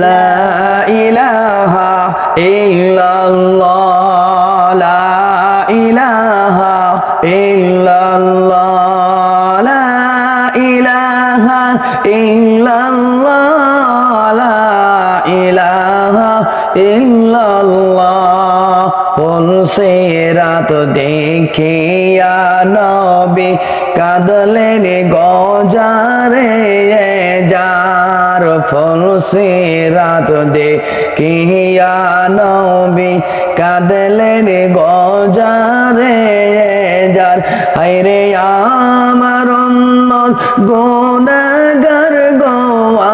লা ইলাহা ইল্লাল্লাহ লা ইলাহা ইল্লাল্লাহ লা ইলাহা ইল্লাল্লাহ লা ইলাহা ইল্লাল্লাহ ফুলসিরাত দেখিয়া নবী কাঁদলেন গজারে যার ফুলসিরাত দেখিয়া নবী কাঁদলেন গজারে যার হায়রে আমার উম্মত গুনাহগার গো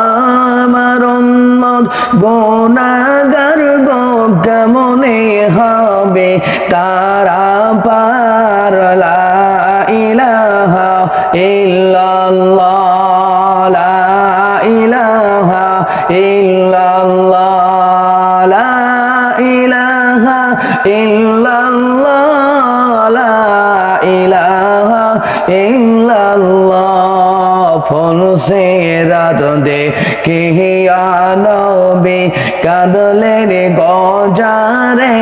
আমার উম্মত গুনাহগার গো কেমনে হবে তারা পার লা ইলাহা ইল্লাল্লাহ লা ইলাহা ইল্লাল্লাহ লা ইলাহা ইল্লাল্লাহ লা ইলাহা ইল্লাল্লাহ ফুলসিরাত দেখিয়া নবী কাঁদলেন গজারে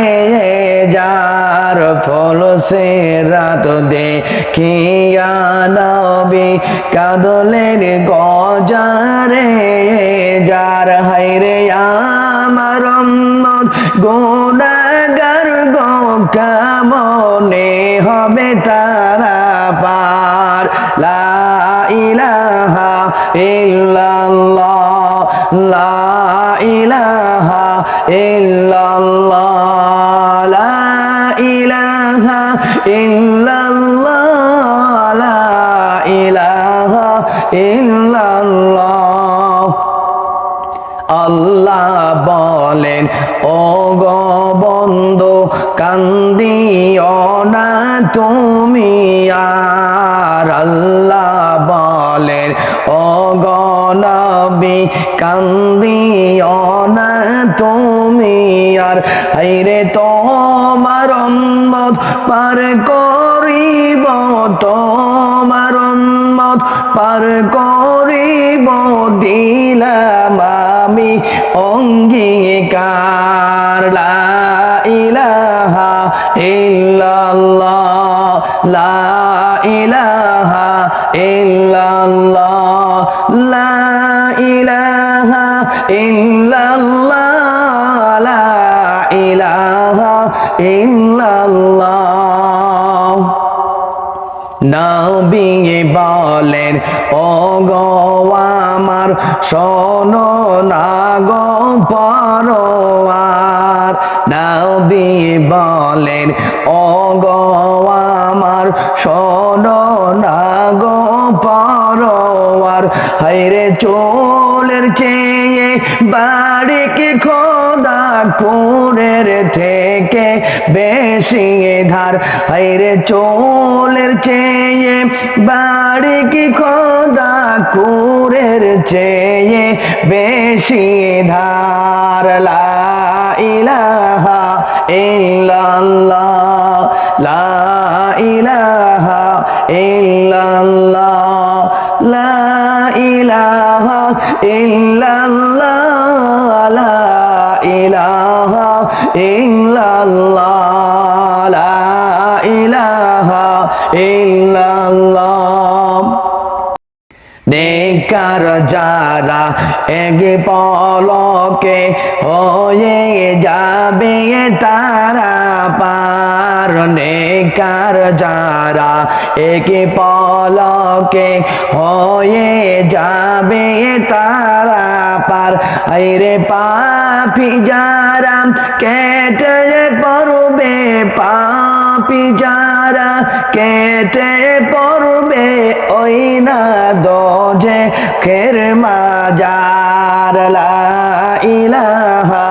যার ফুলসিরাত দেখিয়া নবী কাঁদলেন গজারে যার হায়রে আমার উম্মত গুনাহগার গো কেমনে হবে তারা পার লা ইলাহা ইল্লাল্লাহ লা ইলাহা ইল্লাল্লাহ লা ইলাহা ইল্লাল্লাহ লা ইলাহা ইল্লাল্লাহ আল্লাহ বলেন ও গো বন্ধু কান্দিও না তুমি আর আল্লাহ বলেন ও গো নবী কান্দিও না তুমি আর হায়রে তোমার উম্মত পার করিব তোমার উম্মত পার করিব দিলাম আমি অঙ্গীকার লা ইলাহা ইল্লাল্লাহ লা ইলাহা ইল্লাল্লাহ লা ইলাহা ইল্লাল্লাহ লা ইলাহা ইল্লাল্লাহ নবী বলেন ও গো আমার শোনো না গো পরওয়ার নবী বলেন ও গো আমার শোনো না গো পরওয়ার হায়রে চুলের চেয়ে বাড়ি কি খোদা কোরের থেকে বেশি ধার হায়রে চুলের চেয়ে বাড়ি কি খোদা কোরের চেয়ে বেশি ধার লা ইলাহা ইল্লাল্লাহ লা ইলাহা ইল্লাল্লাহ লা ইলাহা ইল্লাল্লাহ লা ইলাহা ইল্লাল্লাহ লা ইলাহা ইল্লাল্লাহ নেকার যারা এক পলকে হয়ে যাবে তারা পার নেকার যারা এক পলকে হয়ে যাবে তারা পার আইরে পাপী যারা কেটে পড়বে পাপী যারা কেটে পড়বে ওই না দোজে খের মাজার লা ইলাহা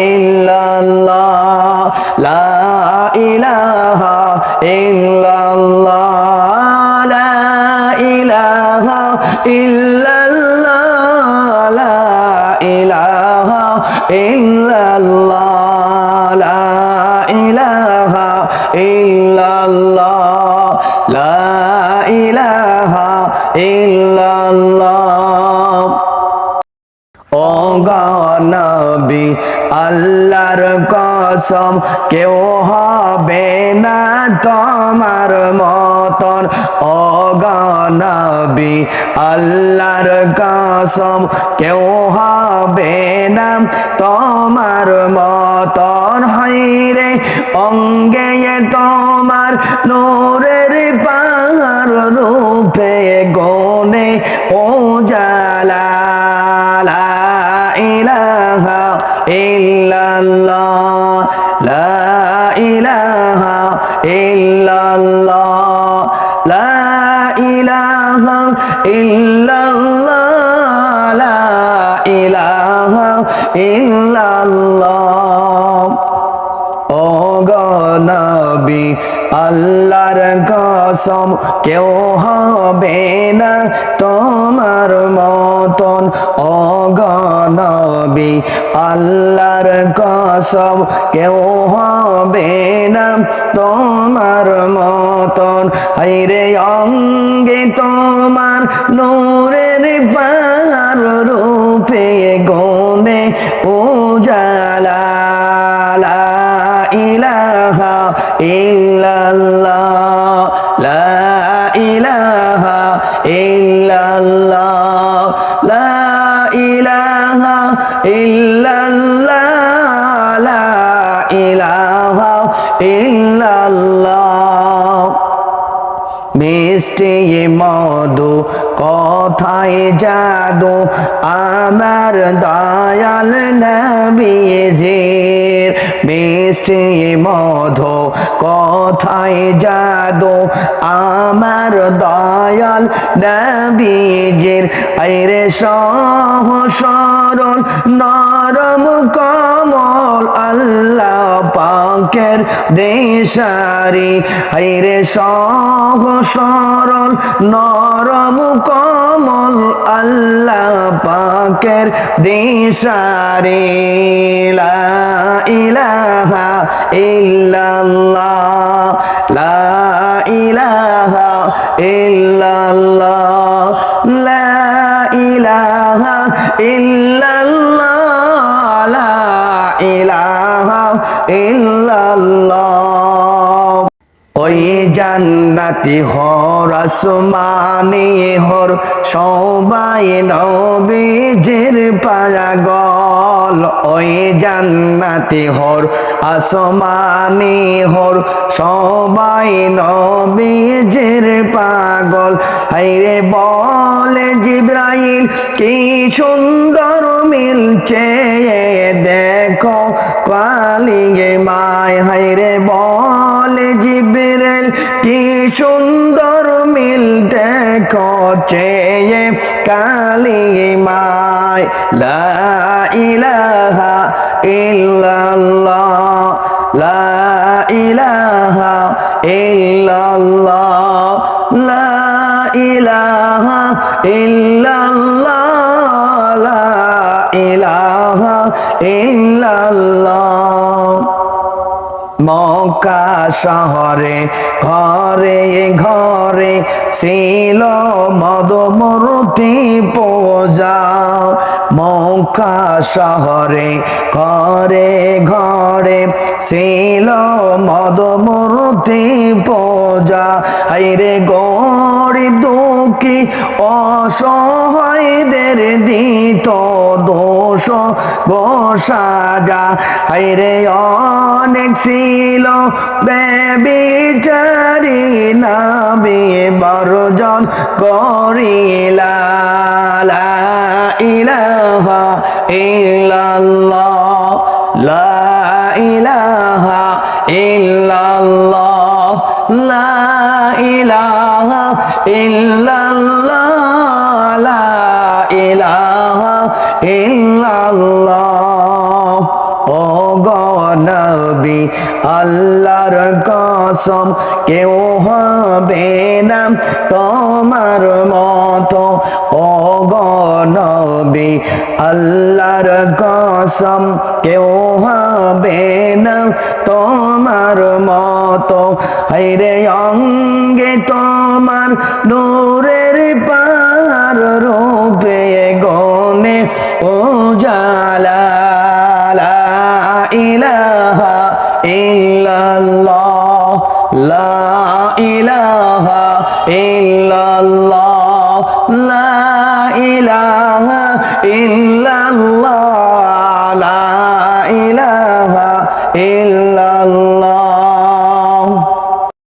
ইল্লাল্লাহ লা ইলাহা ইল্লাল্লাহ লা ইলাহা ইল্লাল্লাহ লা ইলাহা ইল্লাল্লাহ লা ইলাহা ইল্লাল্লাহ লা ইলাহা ইল্লাল্লাহ ও গো নবী আল্লাহর কসম কেউ হবে না তোমার মতন ও গো নবী আল্লাহর কসম কেউ হবে না তোমার মতন হায়রে অঙ্গে তোমার নূরের পাহাড় রূপে গনে ও জালা লা ইলাহা ইল্লাল্লাহ লা ইলাহা ইল্লাল্লাহ লা ইলাহা ইল্লাল্লাহ লা ইলাহা ইল্লাল্লাহ ও গো নবী আল্লাহর কসম কেউ হবে না তোমার মতন ও গো নবী আল্লাহর কসম কেউ হবে না তোমার মতন হায়রে অঙ্গে তোমার নূরের পাহাড় রূপে গনে উজালা লা ইলাহা ইল্লাল্লাহ লা ইলাহা ইল্লাল্লাহ লা ইলাহা ইল্লাল্লাহ লা ইলাহা ইল্লাল্লাহ মিষ্টি মধু কথায় জাদু আমার দয়াল নবীজির মিষ্টি মধু কথায় জাদু আমার দয়াল নবীজির আইরে সহ সরল নরম কমল আল্লাহ পাকের দেশারি আইরে সহ সরল নরম কমল আল্লাহ পাকের দিশারে লা ইলাহা ইল্লাল্লাহ লা ইলাহা ইল্লাল্লাহ লা ইলাহা ইল্লাল্লাহ লা ইলাহা ইল্লাল্লাহ ওই জান্নাতি হর আসমানি হর সবাই নবীজির পাগল ওই জান্নাতি হর আসমানি হর সবাই নবীজির পাগল হায়রে বলে জিবরাইল কি সুন্দর মিলছে দেখো কালিয়ে মায় হায়রে বলে জিবরাইল কি সুন্দর মিল দেখো চেয়ে কালিয়ে মায় লা ইলাহা ইল্লাল্লাহ লা ইলাহা ইল্লাল্লাহ লা ইলাহা ইল্লাল্লাহ লা ইলাহা ইল্লাল্লাহ মক্কা শহরে ঘরে ঘরে ছিল মদমূর্তি পূজা মক্কা শহরে ঘরে ঘরে ছিল মদমূর্তি পূজা হায়রে গরিব দুঃখী অসহায়দের দিত দোষ গো সাজা হায়রে অনেক ছিল বেবিচারি নবী বর্জন করিলা লা ইলাহা ইল্লাল্লাহ লা ইলাহা ইল্লাল্লাহ লা ইলাহা ইল্লাল্লাহ লা ইলাহা ইল্লাল্লাহ ও গো নবী আল্লাহর কসম কেউ হবে না তোমার মতো ও গো নবী আল্লাহর কসম কেউ হবে না তোমার মতো হায়রে অঙ্গে তোমার নূরের পাহাড় রূপে গনে উজালা লা ইলাহা ইল্লাল্লাহ লা ইলাহা ইল্লাল্লাহ লা ইলাহা ইল্লাল্লাহ